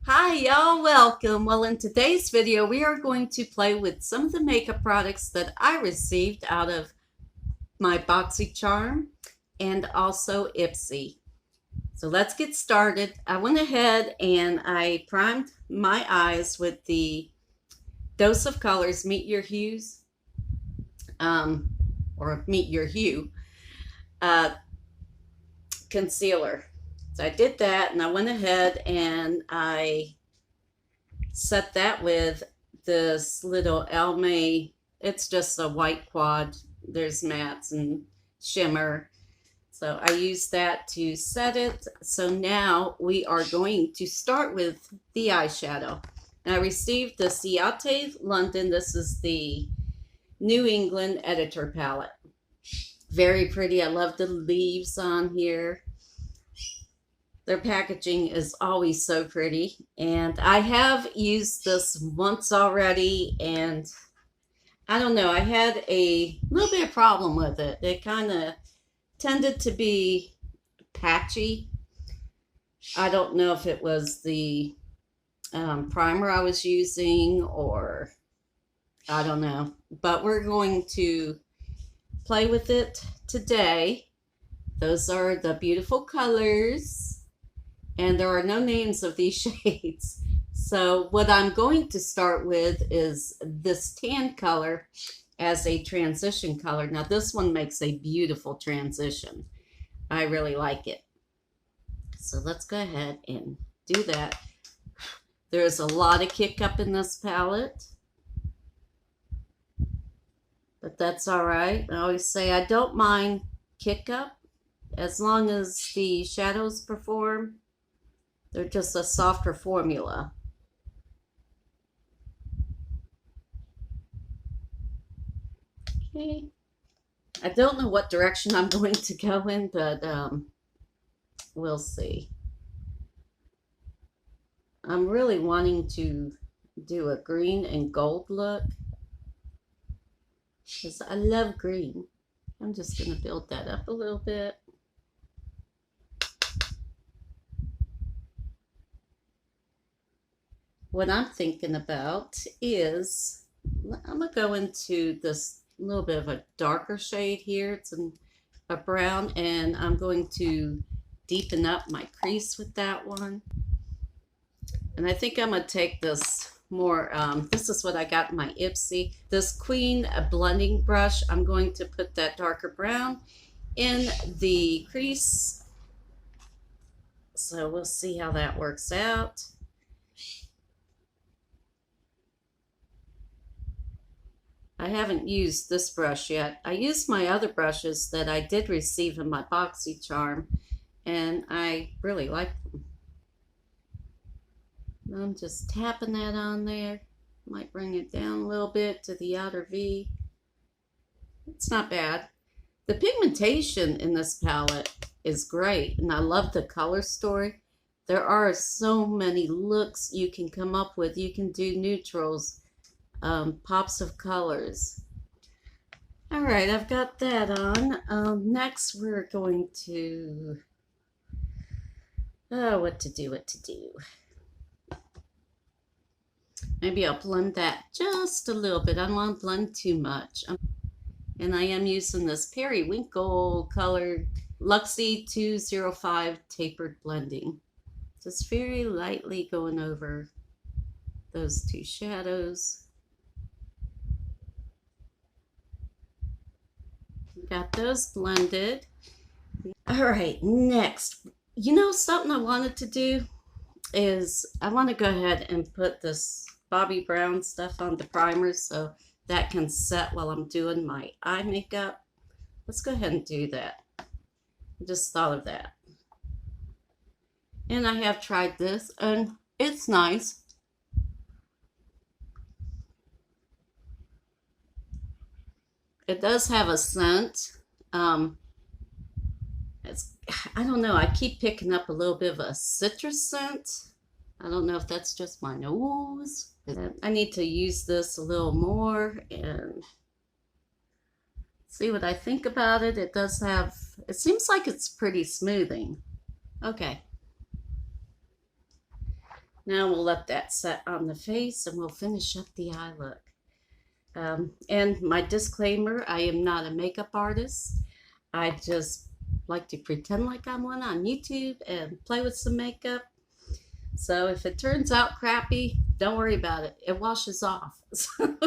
Hi y'all, welcome. Well, in today's video, we are going to play with some of the makeup products that I received out of my Boxycharm and also Ipsy. So let's get started. I went ahead and I primed my eyes with the Dose of Colors Meet Your Hues, um, or Meet Your Hue uh, concealer. So I did that and I went ahead and I set that with this little Almay. It's just a white quad. There's mattes and shimmer. So I used that to set it. So now we are going to start with the eyeshadow. And I received the Ciate London. This is the New England Editor palette. Very pretty. I love the leaves on here. Their packaging is always so pretty. And I have used this once already, and I don't know, I had a little bit of problem with it. It kind of tended to be patchy. I don't know if it was the primer I was using, or I don't know. But we're going to play with it today. Those are the beautiful colors. And there are no names of these shades. So what I'm going to start with is this tan color as a transition color. Now this one makes a beautiful transition. I really like it. So let's go ahead and do that. There's a lot of kick up in this palette, but that's all right. I always say I don't mind kick up as long as the shadows perform. They're just a softer formula. Okay. I don't know what direction I'm going to go in, but we'll see. I'm really wanting to do a green and gold look because I love green. I'm just going to build that up a little bit. What I'm thinking about is I'm going to go into this little bit of a darker shade here. It's a brown, and I'm going to deepen up my crease with that one. And I think I'm going to take this more, this is what I got in my Ipsy. This Queen blending brush, I'm going to put that darker brown in the crease. So we'll see how that works out. I haven't used this brush yet. I used my other brushes that I did receive in my Boxycharm, and I really like them. I'm just tapping that on there. Might bring it down a little bit to the outer V. It's not bad. The pigmentation in this palette is great, and I love the color story. There are so many looks you can come up with. You can do neutrals, pops of colors. All right, I've got that on. Next, we're going to, what to do. Maybe I'll blend that just a little bit. I don't want to blend too much. And I am using this Periwinkle colored Luxie 205 tapered blending. Just very lightly going over those two shadows. Got those blended. All right, next. You know, something I wanted to do is I want to go ahead and put this Bobbi Brown stuff on the primer so that can set while I'm doing my eye makeup. Let's go ahead and do that. I just thought of that. And I have tried this, and it's nice. It does have a scent. I don't know, I keep picking up a little bit of a citrus scent. I don't know if that's just my nose. I need to use this a little more and see what I think about it. It does have, it seems like it's pretty smoothing. Okay. Now we'll let that set on the face and we'll finish up the eye look. And my disclaimer, I am not a makeup artist. I just like to pretend like I'm one on YouTube and play with some makeup. So if it turns out crappy, don't worry about it. It washes off. So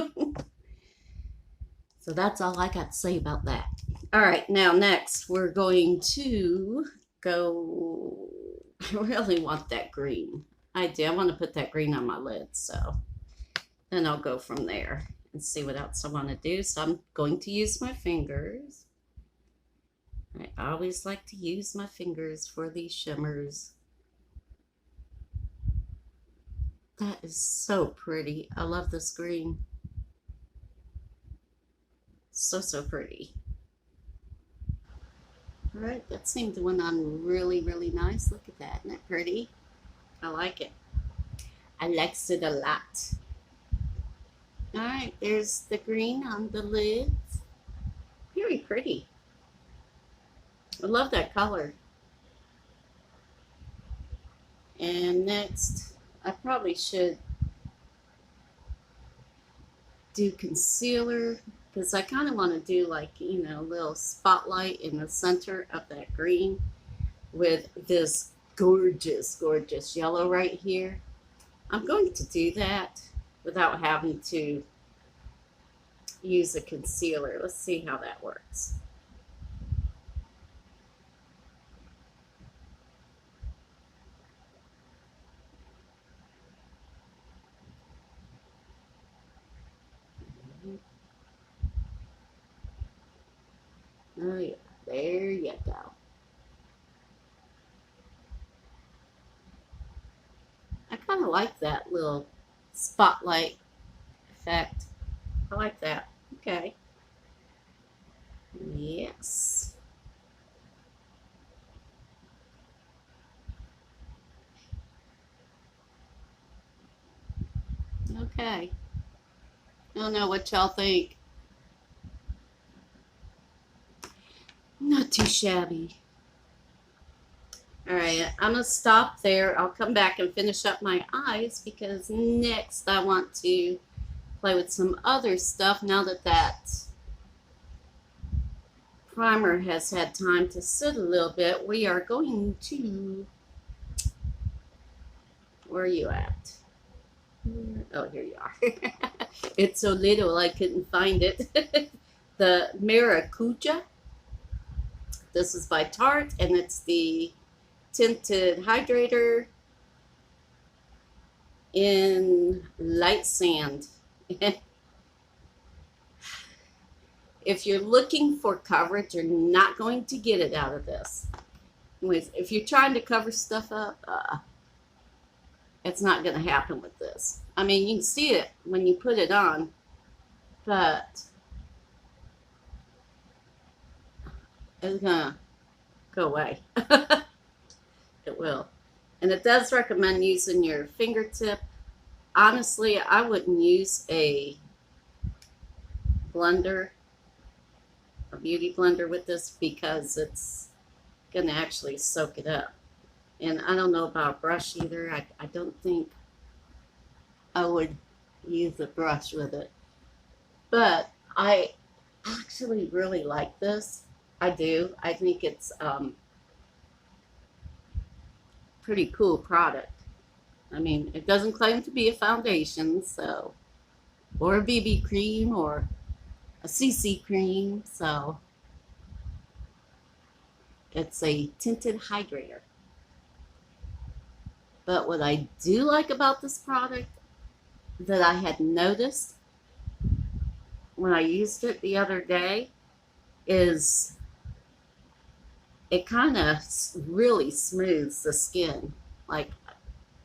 that's all I got to say about that. All right, now next we're going to go, I really want that green. I do. I want to put that green on my lid, so then I'll go from there and see what else I want to do. So I'm going to use my fingers. I always like to use my fingers for these shimmers. That is so pretty. I love this green. So, so pretty. All right, that seemed to went on really, really nice. Look at that. Isn't that pretty? I like it. I likes it a lot. All right, there's the green on the lids. Very pretty. I love that color. And next, I probably should do concealer because I kind of want to do like, you know, a little spotlight in the center of that green with this gorgeous, gorgeous yellow right here. I'm going to do that without having to use a concealer. Let's see how that works. Oh yeah, there you go. I kind of like that little spotlight effect. I like that. Okay. Yes. Okay. I don't know what y'all think. Not too shabby. All right, I'm gonna stop there. I'll come back and finish up my eyes because next I want to play with some other stuff now that that primer has had time to sit a little bit. We are going to, where are you at? Oh, here you are. It's so little I couldn't find it. The Maracuja. This is by Tarte, and it's the tinted hydrator in light sand. If you're looking for coverage, you're not going to get it out of this. Anyways, if you're trying to cover stuff up, it's not going to happen with this. I mean, you can see it when you put it on, but it's going to go away. It will. And it does recommend using your fingertip. Honestly, I wouldn't use a blender, a beauty blender with this because it's going to actually soak it up. And I don't know about a brush either. I don't think I would use a brush with it. But I actually really like this. I do. I think it's pretty cool product. I mean, it doesn't claim to be a foundation, so, or a BB cream or a CC cream, so it's a tinted hydrator. But what I do like about this product that I had noticed when I used it the other day is it kind of really smooths the skin. Like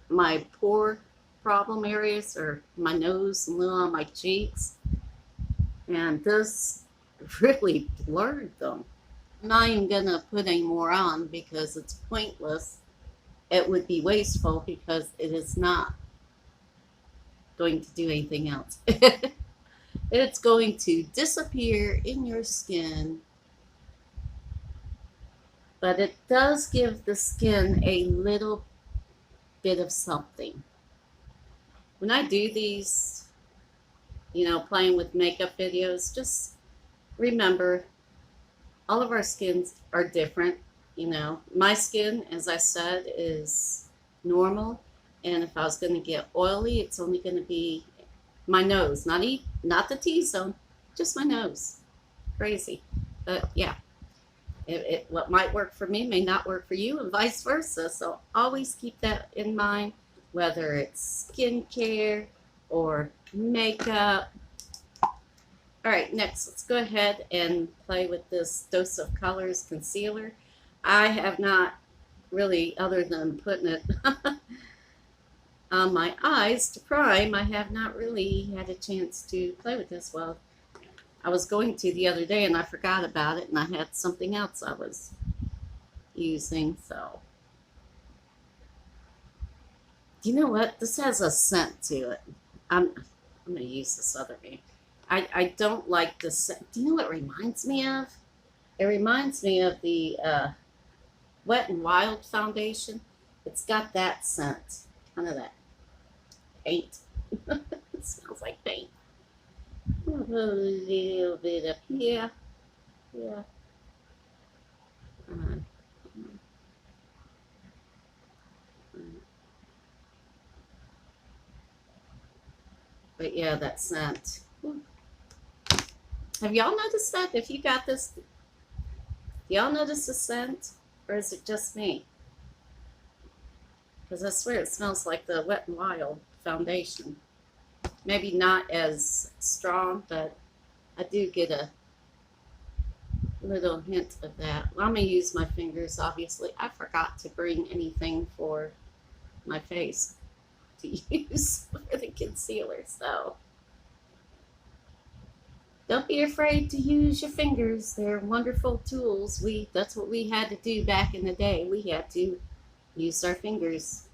my pore problem areas or my nose and little on my cheeks. And this really blurred them. I'm not even going to put any more on because it's pointless. It would be wasteful because it is not going to do anything else. It's going to disappear in your skin, but it does give the skin a little bit of something. when I do these, playing with makeup videos, just remember all of our skins are different. My skin, as I said, is normal, and if I was going to get oily, it's only going to be my nose, not the T-zone, just my nose. Crazy, but yeah, what might work for me may not work for you, and vice versa. So always keep that in mind, whether it's skincare or makeup. All right, next, let's go ahead and play with this Dose of Colors concealer. I have not really, other than putting it on my eyes to prime, I have not really had a chance to play with this. Well, I was going to the other day and I forgot about it, and I had something else I was using. So, you know what? This has a scent to it. I'm going to use this other name. I don't like the scent. Do you know what it reminds me of? It reminds me of the Wet n Wild foundation. It's got that scent. Kind of that paint. It smells like paint. A little bit up here. Yeah. But yeah, that scent. Have y'all noticed that? If you got this, do y'all notice the scent? Or is it just me? Because I swear it smells like the Wet n Wild foundation. Maybe not as strong, but I do get a little hint of that. Well, I'm going to use my fingers, obviously. I forgot to bring anything for my face to use for the concealer, so don't be afraid to use your fingers. They're wonderful tools. That's what we had to do back in the day. We had to use our fingers.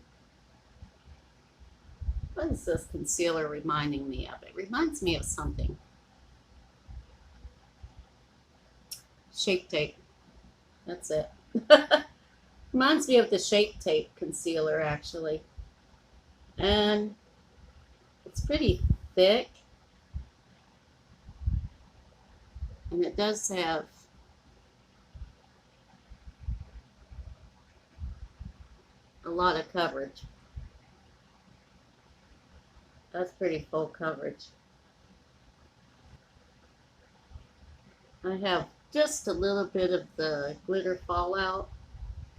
What is this concealer reminding me of? It reminds me of something. Shape Tape. That's it. Reminds me of the Shape Tape concealer, actually. And it's pretty thick. And it does have a lot of coverage. That's pretty full coverage. I have just a little bit of the glitter fallout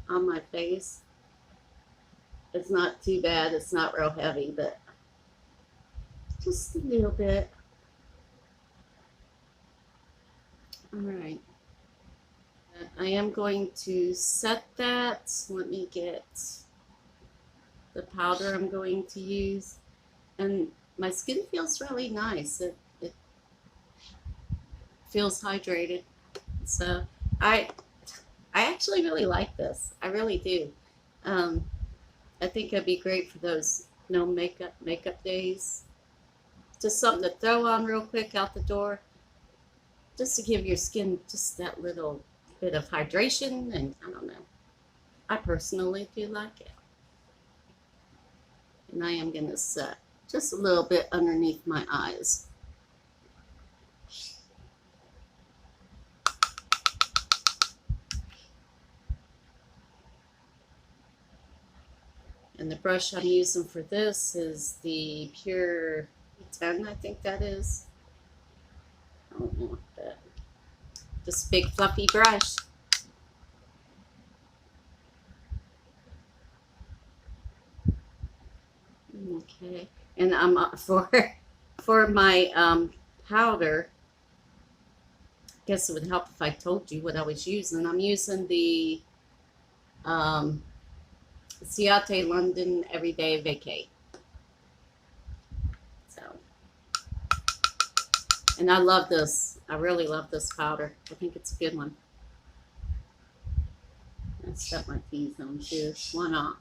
on my face. It's not too bad. It's not real heavy, but just a little bit. All right. I am going to set that. Let me get the powder I'm going to use. And my skin feels really nice. It feels hydrated. So I actually really like this. I really do. I think it'd be great for those no makeup days. Just something to throw on real quick out the door. Just to give your skin just that little bit of hydration, and I don't know. I personally do like it. And I am going to set just a little bit underneath my eyes. And the brush I'm using for this is the Pure 10, I think that is. I don't know what that. This big fluffy brush. Okay, and I'm for my powder. I guess it would help if I told you what I was using. I'm using the Ciate London Everyday Vacay. So, and I love this. I really love this powder. I think it's a good one. I set my T-zone too. Why not?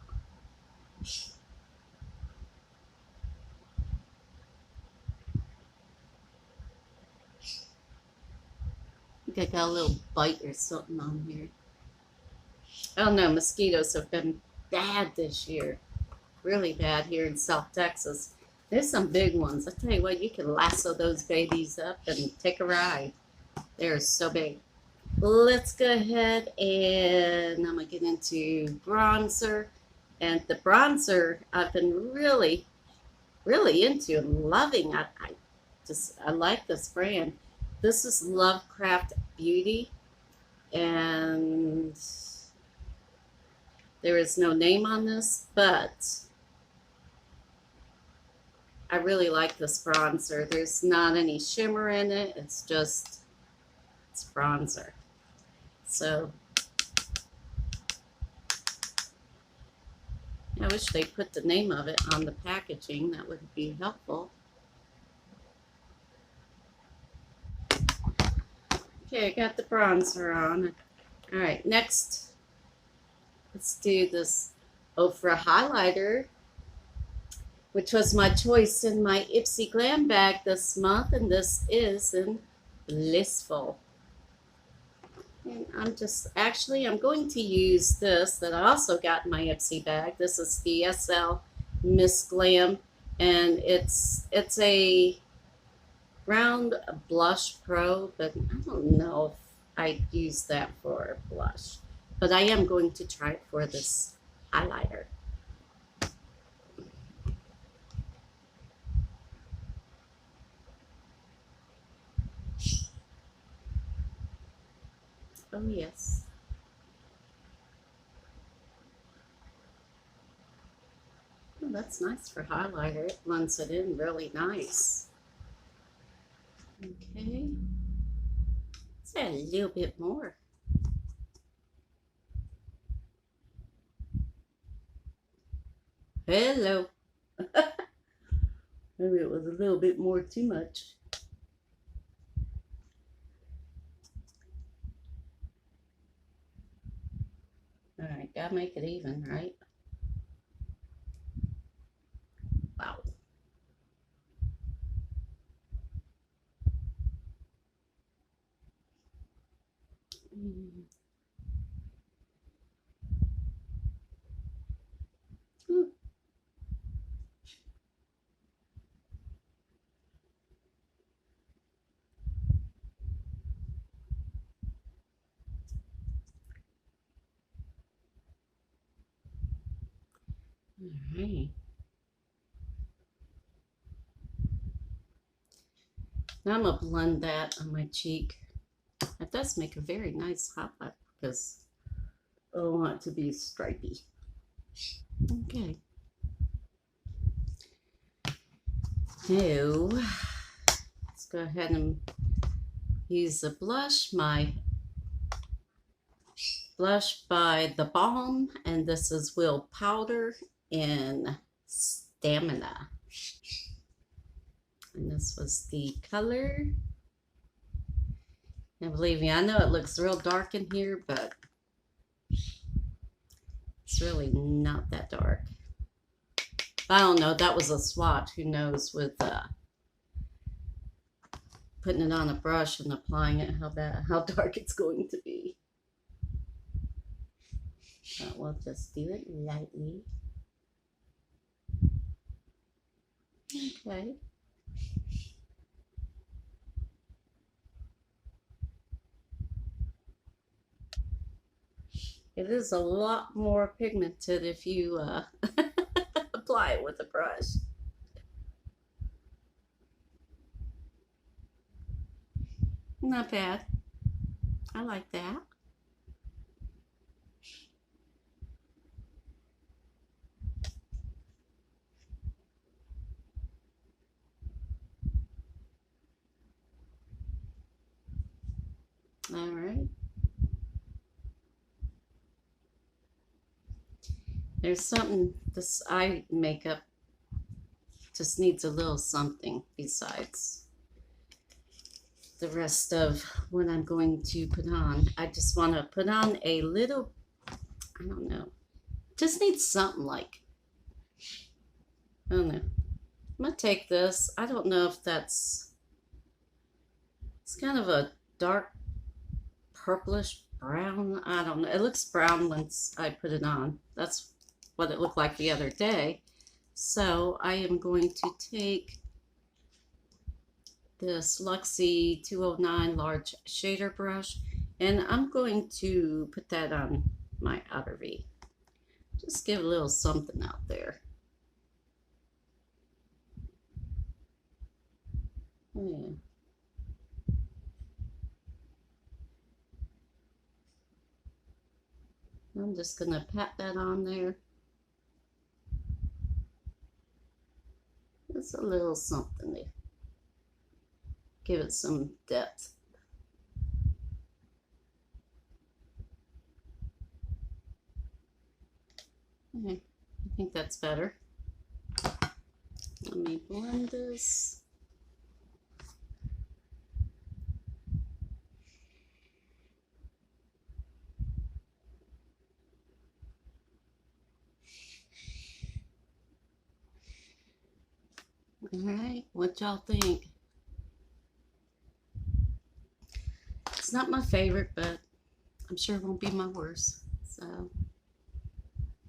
I think I got a little bite or something on here. Oh no, mosquitoes have been bad this year. Really bad here in South Texas. There's some big ones. I tell you what, you can lasso those babies up and take a ride. They're so big. Let's go ahead and I'm gonna get into bronzer. And the bronzer I've been really, really into and loving. I like this brand. This is Lovecraft Beauty, and there is no name on this, but I really like this bronzer. There's not any shimmer in it. It's bronzer. So I wish they put the name of it on the packaging. That would be helpful. Okay, I got the bronzer on. All right, next, let's do this Ofra highlighter, which was my choice in my Ipsy Glam bag this month, and this is in Blissful. And I'm going to use this that I also got in my Ipsy bag. This is the SL Miss Glam, and it's a round blush pro, but I don't know if I'd use that for blush. But I am going to try it for this highlighter. Oh yes. Oh, that's nice for highlighter. It blends it in really nice. Okay. Let's add a little bit more. Hello. Maybe it was a little bit more too much. All right, gotta make it even, right? Wow. Mm. All right. Now I'm gonna blend that on my cheek. That does make a very nice highlight because I don't want it to be stripy. Okay. Now, let's go ahead and use the blush. My blush by The Balm, and this is Will Powder in Stamina. And this was the color. And believe me, I know it looks real dark in here, but it's really not that dark. I don't know. That was a swatch. Who knows with putting it on a brush and applying it, how dark it's going to be. But we'll just do it lightly. Okay. It is a lot more pigmented if you apply it with a brush. Not bad. I like that. All right. There's something, this eye makeup just needs a little something besides the rest of what I'm going to put on. I just want to put on a little, I don't know, just needs something like, I don't know. I'm going to take this. I don't know if it's kind of a dark purplish brown. I don't know. It looks brown once I put it on. That's what it looked like the other day. So I am going to take this Luxie 209 large shader brush, and I'm going to put that on my outer V. Just give a little something out there. Yeah. I'm just going to pat that on there. Just a little something there. Give it some depth. Okay, I think that's better. Let me blend this. All right, what y'all think? It's not my favorite, but I'm sure it won't be my worst. So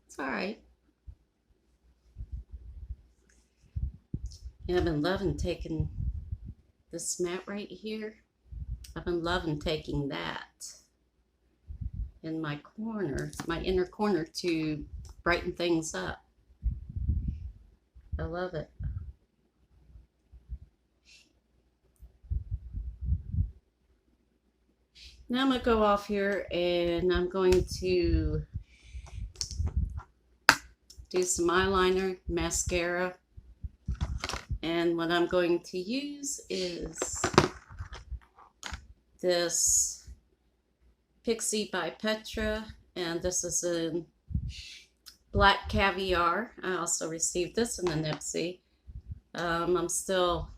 it's all right. And I've been loving taking this mat right here. I've been loving taking that in my corner, my inner corner, to brighten things up. I love it. Now I'm going to go off here and I'm going to do some eyeliner, mascara, and what I'm going to use is this Pixie by Petra, and this is in Black Caviar. I also received this in an Ipsy. I'm still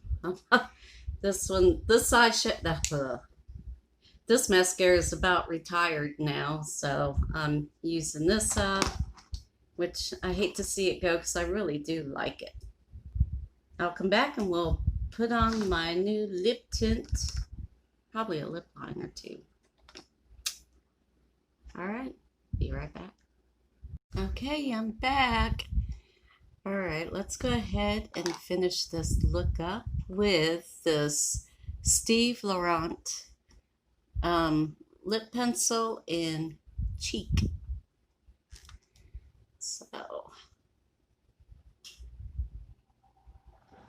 this mascara is about retired now, so I'm using this up, which I hate to see it go because I really do like it. I'll come back and we'll put on my new lip tint, probably a lip liner too. All right, be right back. Okay, I'm back. All right, let's go ahead and finish this look up with this Steve Laurent lip pencil in Cheek. So,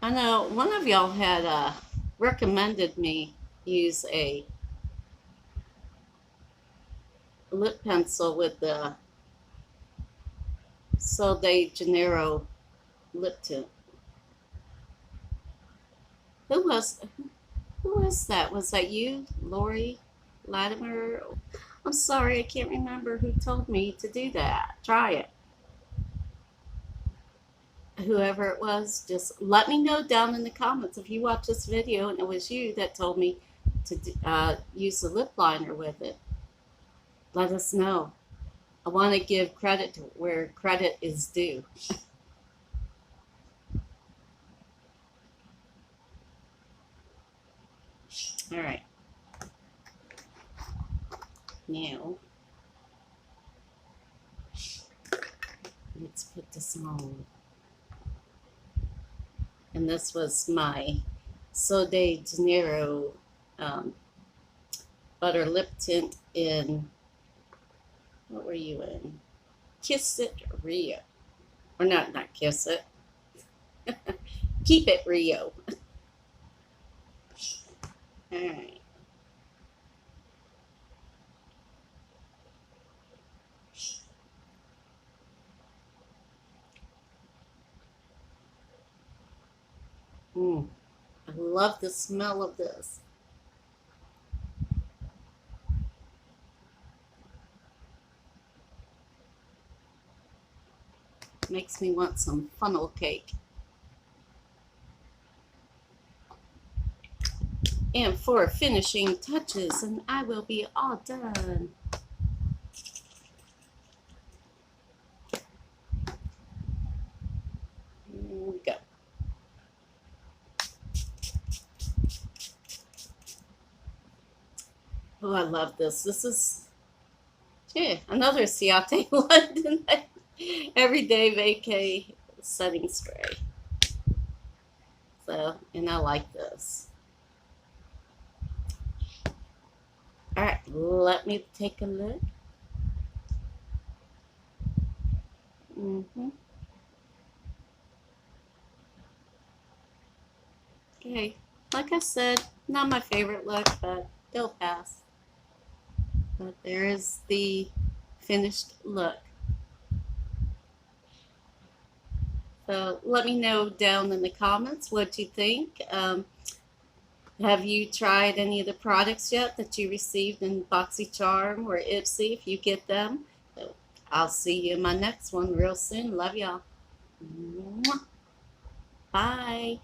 I know one of y'all had recommended me use a lip pencil with the Sol de Janeiro lip tint. Who was that? Was that you, Lori Latimer? I'm sorry, I can't remember who told me to do that. Try it. Whoever it was, just let me know down in the comments if you watch this video and it was you that told me to use the lip liner with it. Let us know. I want to give credit to where credit is due. All right. Now, let's put this on. And this was my Sol de Janeiro butter lip tint in, what were you in? Kiss It Rio. Or not Kiss It. Keep It Rio. All right. I love the smell of this. Makes me want some funnel cake. And for finishing touches, and I will be all done. Here we go. Oh, I love this. This is another Ciate London everyday vacay setting spray. So, and I like this. All right, let me take a look. Okay, like I said, not my favorite look, but they'll pass. But there is the finished look. So let me know down in the comments what you think. Have you tried any of the products yet that you received in Boxycharm or Ipsy if you get them? So I'll see you in my next one real soon. Love y'all. Bye.